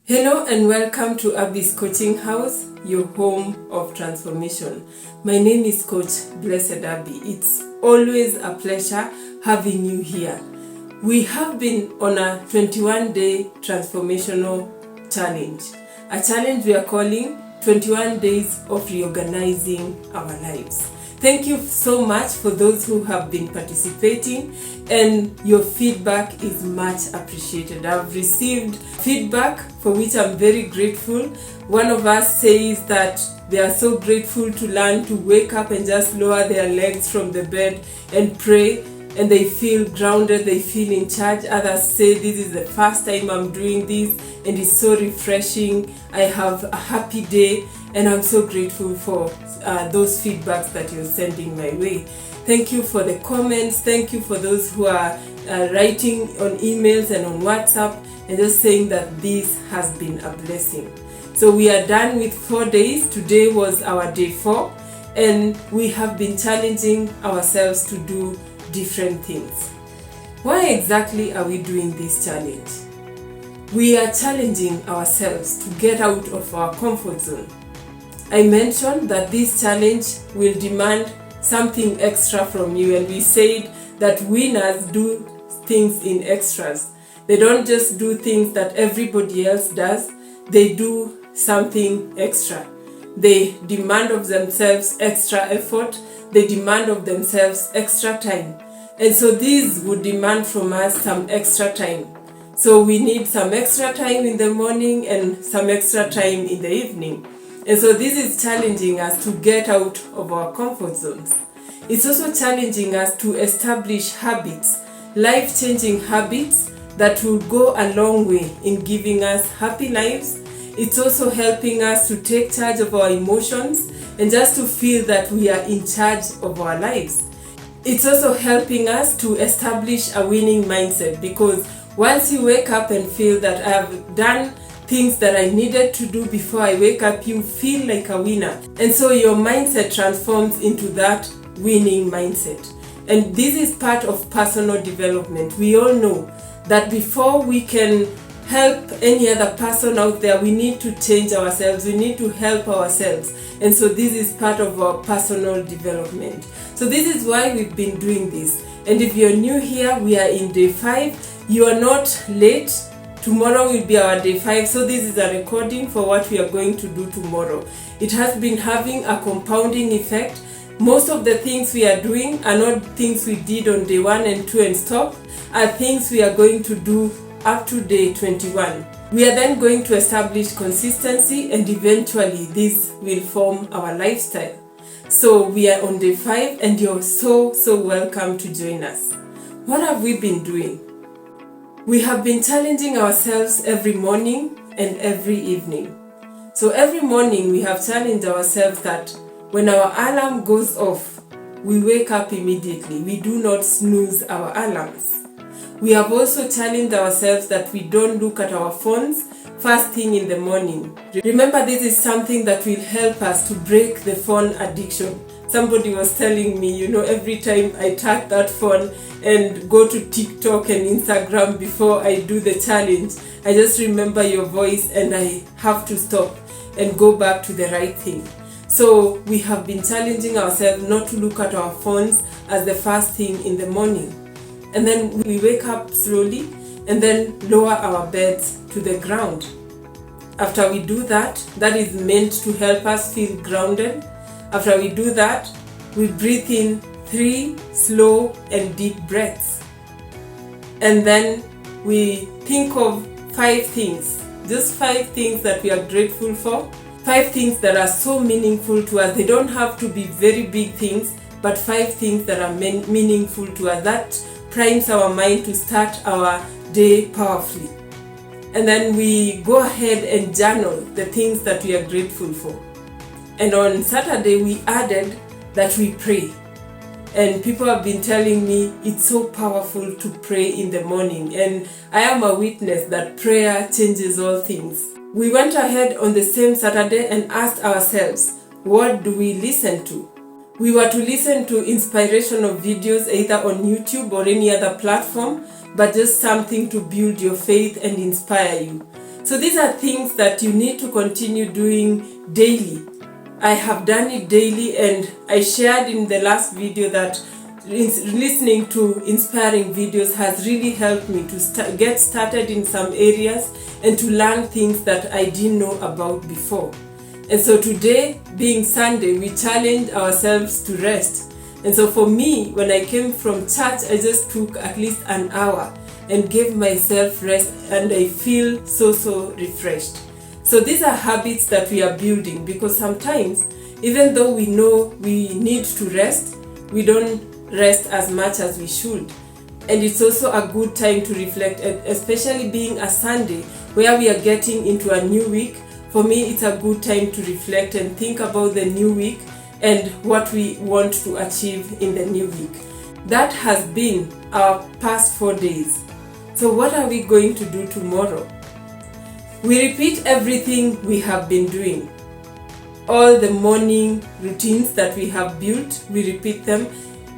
Hello and welcome to Abby's Coaching House, your home of transformation. My name is Coach Blessed Abby. It's always a pleasure having you here. We have been on a 21-day transformational challenge. A challenge we are calling 21 Days of Reorganizing Our Lives. Thank you so much for those who have been participating, and your feedback is much appreciated. I've received feedback for which I'm very grateful. One of us says that they are so grateful to learn to wake up and just lower their legs from the bed and pray, and they feel grounded, they feel in charge. Others say this is the first time I'm doing this and it's so refreshing. I have a happy day, and I'm so grateful for those feedbacks that you're sending my way. Thank you for the comments. Thank you for those who are writing on emails and on WhatsApp and just saying that this has been a blessing. So we are done with 4 days. Today was our day 4, and we have been challenging ourselves to do different things. Why exactly are we doing this challenge? We are challenging ourselves to get out of our comfort zone. I mentioned that this challenge will demand something extra from you, and we said that winners do things in extras. They don't just do things that everybody else does, they do something extra. They demand of themselves extra effort, they demand of themselves extra time. And so these would demand from us some extra time. So we need some extra time in the morning and some extra time in the evening. And so this is challenging us to get out of our comfort zones. It's also challenging us to establish habits, life-changing habits that will go a long way in giving us happy lives. It's also helping us to take charge of our emotions and just to feel that we are in charge of our lives. It's also helping us to establish a winning mindset, because once you wake up and feel that I have done things that I needed to do before I wake up, you feel like a winner. And so your mindset transforms into that winning mindset. And this is part of personal development. We all know that before we can help any other person out there, we need to change ourselves, we need to help ourselves. And so this is part of our personal development. So this is why we've been doing this. And if you're new here, we are in day 5. You are not late. Tomorrow will be our day 5, so this is a recording for what we are going to do tomorrow. It has been having a compounding effect. Most of the things we are doing are not things we did on day 1 and 2 and stop, are things we are going to do up to day 21. We are then going to establish consistency, and eventually this will form our lifestyle. So we are on day 5, and you're so welcome to join us. What have we been doing? We have been challenging ourselves every morning and every evening. So every morning we have challenged ourselves that when our alarm goes off, we wake up immediately. We do not snooze our alarms. We have also challenged ourselves that we don't look at our phones first thing in the morning. Remember, this is something that will help us to break the phone addiction. Somebody was telling me, every time I tap that phone and go to TikTok and Instagram before I do the challenge, I just remember your voice and I have to stop and go back to the right thing. So we have been challenging ourselves not to look at our phones as the first thing in the morning. And then we wake up slowly and then lower our beds to the ground. After we do that, that is meant to help us feel grounded. After we do that, we breathe in 3 slow and deep breaths. And then we think of 5 things, just 5 things that we are grateful for, 5 things that are so meaningful to us. They don't have to be very big things, but 5 things that are meaningful to us. That primes our mind to start our day powerfully. And then we go ahead and journal the things that we are grateful for. And on Saturday, we added that we pray. And people have been telling me it's so powerful to pray in the morning. And I am a witness that prayer changes all things. We went ahead on the same Saturday and asked ourselves, what do we listen to? We were to listen to inspirational videos either on YouTube or any other platform, but just something to build your faith and inspire you. So these are things that you need to continue doing daily. I have done it daily, and I shared in the last video that listening to inspiring videos has really helped me to get started in some areas and to learn things that I didn't know about before. And so today, being Sunday, we challenge ourselves to rest. And so for me, when I came from church, I just took at least an hour and gave myself rest, and I feel so refreshed. So these are habits that we are building, because sometimes, even though we know we need to rest, we don't rest as much as we should. And it's also a good time to reflect, especially being a Sunday where we are getting into a new week. For me, it's a good time to reflect and think about the new week and what we want to achieve in the new week. That has been our past 4 days. So what are we going to do tomorrow? We repeat everything we have been doing. All the morning routines that we have built, we repeat them.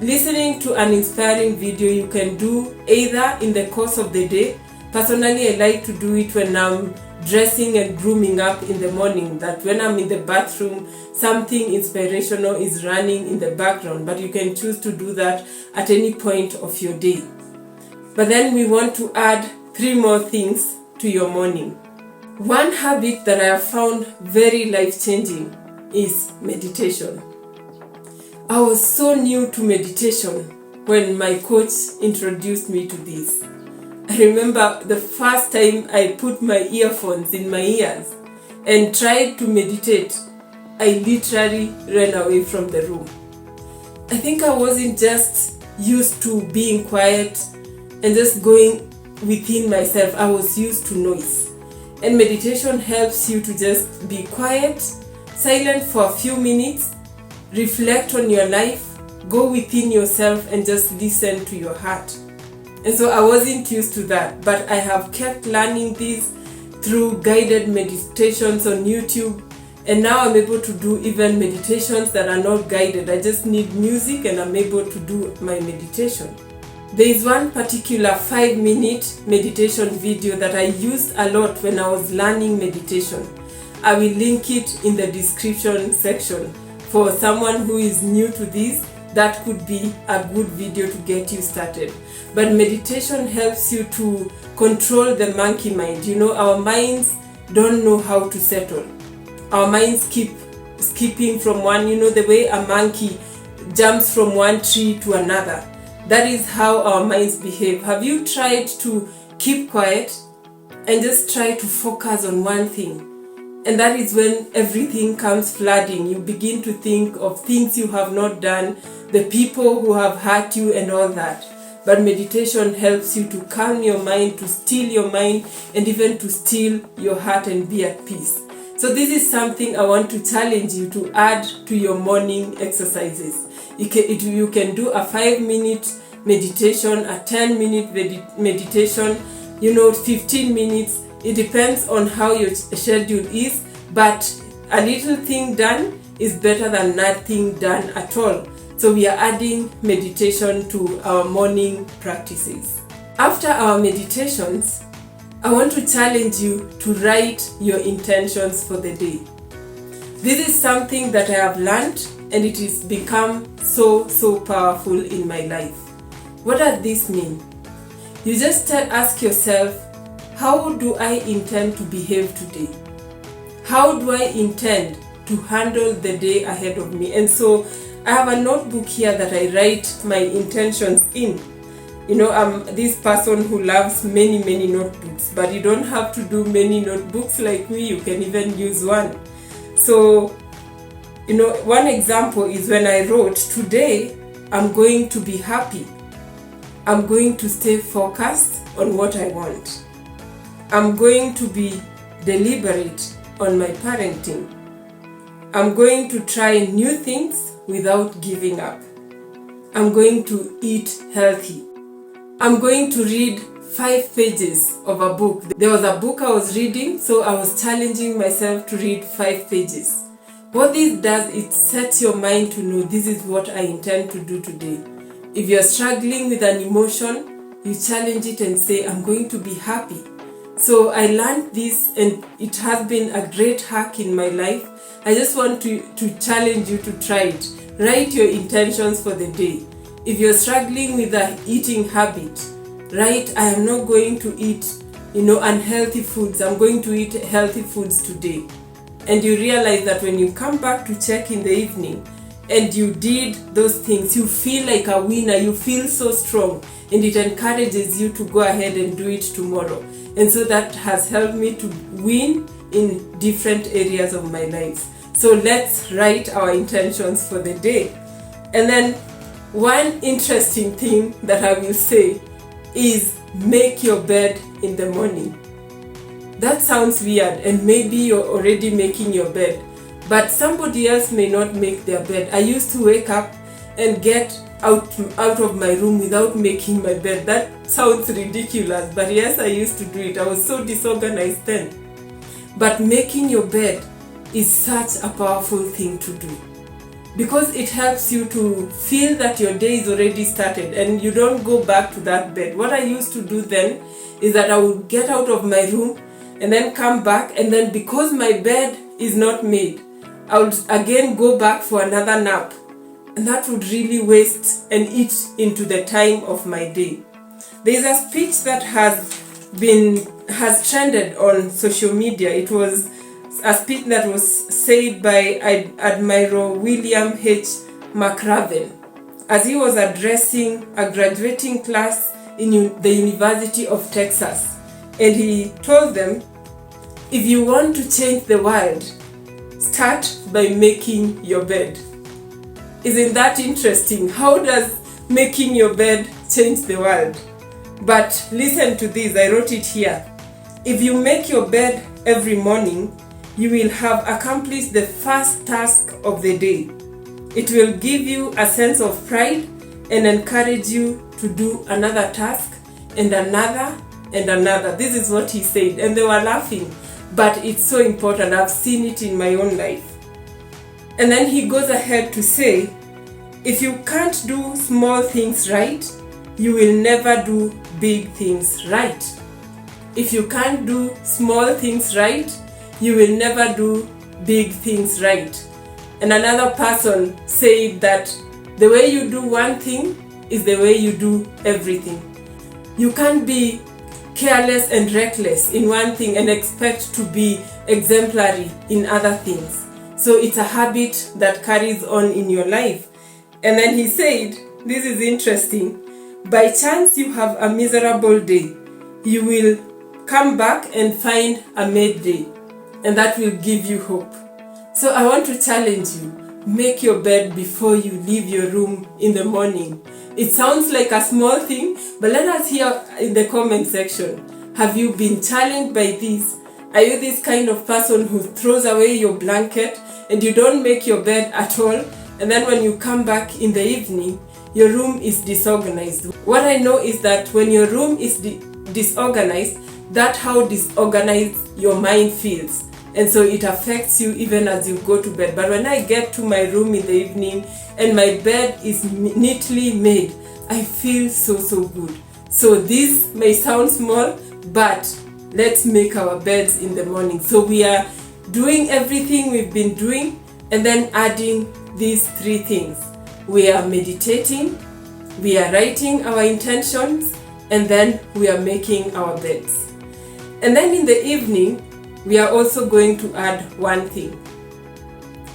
Listening to an inspiring video you can do either in the course of the day. Personally, I like to do it when I'm dressing and grooming up in the morning, that when I'm in the bathroom, something inspirational is running in the background, but you can choose to do that at any point of your day. But then we want to add 3 more things to your morning. One habit that I have found very life-changing is meditation. I was so new to meditation when my coach introduced me to this. I remember the first time I put my earphones in my ears and tried to meditate, I literally ran away from the room. I think I wasn't just used to being quiet and just going within myself. I was used to noise. And meditation helps you to just be quiet, silent for a few minutes, reflect on your life, go within yourself and just listen to your heart. And so I wasn't used to that, but I have kept learning this through guided meditations on YouTube, and now I'm able to do even meditations that are not guided. I just need music and I'm able to do my meditation. There is one particular 5-minute meditation video that I used a lot when I was learning meditation. I will link it in the description section. For someone who is new to this, that could be a good video to get you started. But meditation helps you to control the monkey mind. You know, our minds don't know how to settle. Our minds keep skipping from one, the way a monkey jumps from one tree to another. That is how our minds behave. Have you tried to keep quiet and just try to focus on one thing? And that is when everything comes flooding. You begin to think of things you have not done, the people who have hurt you and all that. But meditation helps you to calm your mind, to still your mind, and even to still your heart and be at peace. So this is something I want to challenge you to add to your morning exercises. You can do a 5-minute meditation, a 10-minute meditation, 15 minutes. It depends on how your schedule is, but a little thing done is better than nothing done at all. So we are adding meditation to our morning practices. After our meditations, I want to challenge you to write your intentions for the day. This is something that I have learned, and it has become so powerful in my life. What does this mean? You just ask yourself, how do I intend to behave today? How do I intend to handle the day ahead of me? And so I have a notebook here that I write my intentions in. I'm this person who loves many notebooks, but you don't have to do many notebooks like me. You can even use one. So, one example is when I wrote, today I'm going to be happy. I'm going to stay focused on what I want. I'm going to be deliberate on my parenting. I'm going to try new things without giving up. I'm going to eat healthy. I'm going to read 5 pages of a book. There was a book I was reading, so I was challenging myself to read 5 pages. What this does, it sets your mind to know this is what I intend to do today. If you're struggling with an emotion, you challenge it and say, I'm going to be happy. So I learned this, and it has been a great hack in my life. I just want to challenge you to try it. Write your intentions for the day. If you're struggling with an eating habit, write, I am not going to eat unhealthy foods. I'm going to eat healthy foods today. And you realize that when you come back to check in the evening and you did those things, you feel like a winner, you feel so strong, and it encourages you to go ahead and do it tomorrow. And so that has helped me to win in different areas of my life. So let's write our intentions for the day. And then one interesting thing that I will say is make your bed in the morning. That sounds weird, and maybe you're already making your bed, but somebody else may not make their bed. I used to wake up and get out of my room without making my bed. That sounds ridiculous, but yes, I used to do it. I was so disorganized then. But making your bed is such a powerful thing to do, because it helps you to feel that your day is already started and you don't go back to that bed. What I used to do then is that I would get out of my room and then come back, and then because my bed is not made, I would again go back for another nap, and that would really waste and eat into the time of my day. There is a speech that has trended on social media. It was a speech that was said by Admiral William H. McRaven as he was addressing a graduating class in the University of Texas. And he told them, if you want to change the world, start by making your bed. Isn't that interesting? How does making your bed change the world? But listen to this, I wrote it here. If you make your bed every morning, you will have accomplished the first task of the day. It will give you a sense of pride and encourage you to do another task and another and another. This is what he said, and they were laughing, but it's so important. I've seen it in my own life. And then he goes ahead to say, if you can't do small things right, you will never do big things right. If you can't do small things right, you will never do big things right. And another person said that the way you do one thing is the way you do everything. You can't be careless and reckless in one thing and expect to be exemplary in other things. So it's a habit that carries on in your life. And then he said, this is interesting, by chance you have a miserable day, you will come back and find a made day, and that will give you hope. So I want to challenge you, make your bed before you leave your room in the morning. It sounds like a small thing, but let us hear in the comment section. Have you been challenged by this? Are you this kind of person who throws away your blanket and you don't make your bed at all? And then when you come back in the evening, your room is disorganized. What I know is that when your room is disorganized, that's how disorganized your mind feels. And so it affects you even as you go to bed. But when I get to my room in the evening and my bed is neatly made, I feel so good. So this may sound small, but let's make our beds in the morning. So we are doing everything we've been doing and then adding these three things. We are meditating, we are writing our intentions, and then we are making our beds. And then in the evening, we are also going to add one thing.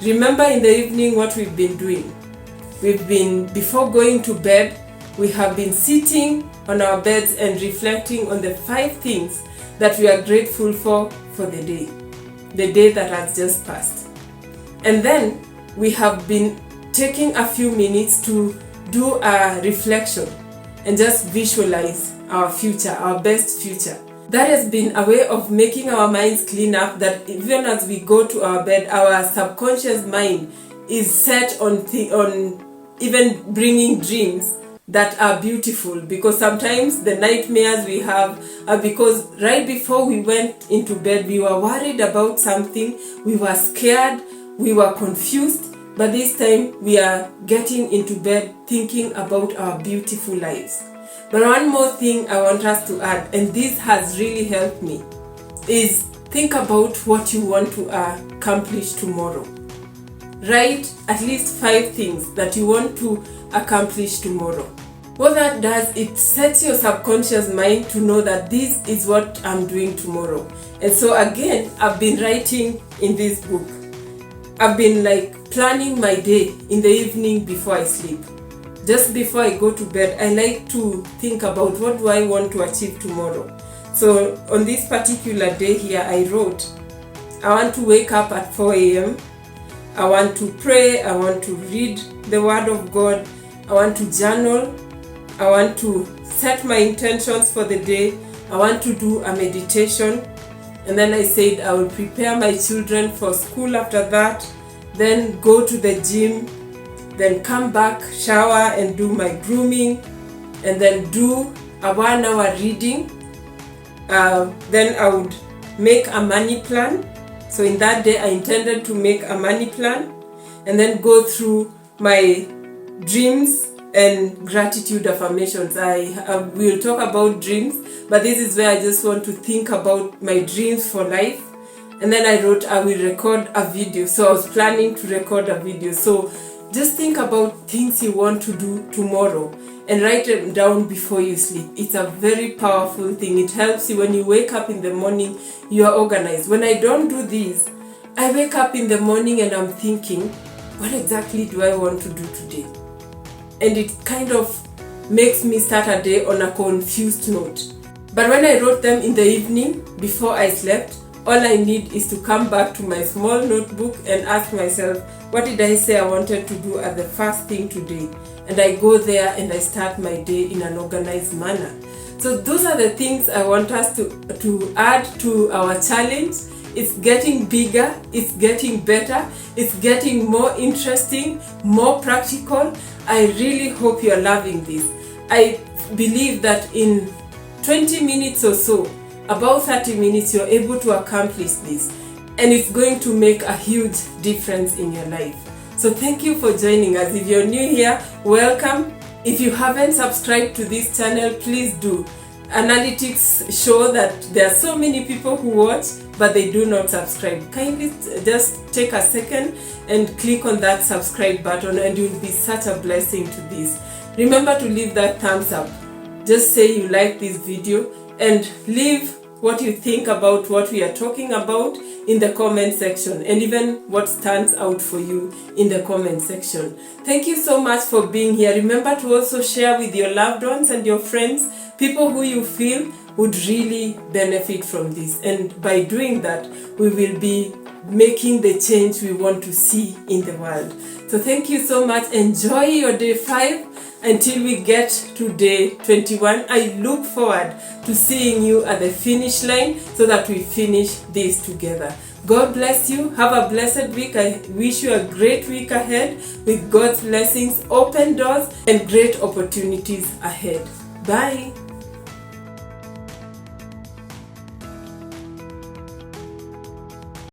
Remember in the evening what we've been doing. Before going to bed, we have been sitting on our beds and reflecting on the 5 things that we are grateful for the day that has just passed. And then we have been taking a few minutes to do a reflection and just visualize our future, our best future. That has been a way of making our minds clean up, that even as we go to our bed, our subconscious mind is set on even bringing dreams that are beautiful, because sometimes the nightmares we have are because right before we went into bed, we were worried about something, we were scared, we were confused, but this time we are getting into bed thinking about our beautiful lives. But one more thing I want us to add, and this has really helped me, is think about what you want to accomplish tomorrow. Write at least 5 things that you want to accomplish tomorrow. What that does, it sets your subconscious mind to know that this is what I'm doing tomorrow. And so again, I've been writing in this book. I've been planning my day in the evening before I sleep. Just before I go to bed, I like to think about what do I want to achieve tomorrow. So on this particular day here, I wrote, I want to wake up at 4 a.m. I want to pray. I want to read the Word of God. I want to journal. I want to set my intentions for the day. I want to do a meditation. And then I said I will prepare my children for school after that. Then go to the gym. Then come back, shower and do my grooming. And then do a 1 hour reading. Then I would make a money plan. So in that day I intended to make a money plan. And then go through my dreams and gratitude affirmations. I will talk about dreams, but this is where I just want to think about my dreams for life. And then I wrote I will record a video. So I was planning to record a video. So just think about things you want to do tomorrow and write them down before you sleep. It's a very powerful thing. It helps you when you wake up in the morning, you are organized. When I don't do this, I wake up in the morning and I'm thinking, what exactly do I want to do today? And it kind of makes me start a day on a confused note. But when I wrote them in the evening before I slept, all I need is to come back to my small notebook and ask myself, what did I say I wanted to do as the first thing today? And I go there and I start my day in an organized manner. So those are the things I want us to add to our challenge. It's getting bigger, it's getting better, it's getting more interesting, more practical. I really hope you're loving this. I believe that in 20 minutes or so, about 30 minutes, you're able to accomplish this. And it's going to make a huge difference in your life. So thank you for joining us. If you're new here, welcome. If you haven't subscribed to this channel, please do. Analytics show that there are so many people who watch, but they do not subscribe. Kindly just take a second and click on that subscribe button and you'll be such a blessing to this. Remember to leave that thumbs up. Just say you like this video and leave what you think about what we are talking about in the comment section, and even what stands out for you in the comment section. Thank you so much for being here. Remember to also share with your loved ones and your friends, people who you feel would really benefit from this. And by doing that, we will be making the change we want to see in the world. So thank you so much. Enjoy your day 5 until we get to day 21. I look forward to seeing you at the finish line so that we finish this together. God bless you. Have a blessed week. I wish you a great week ahead with God's blessings, open doors, and great opportunities ahead. Bye.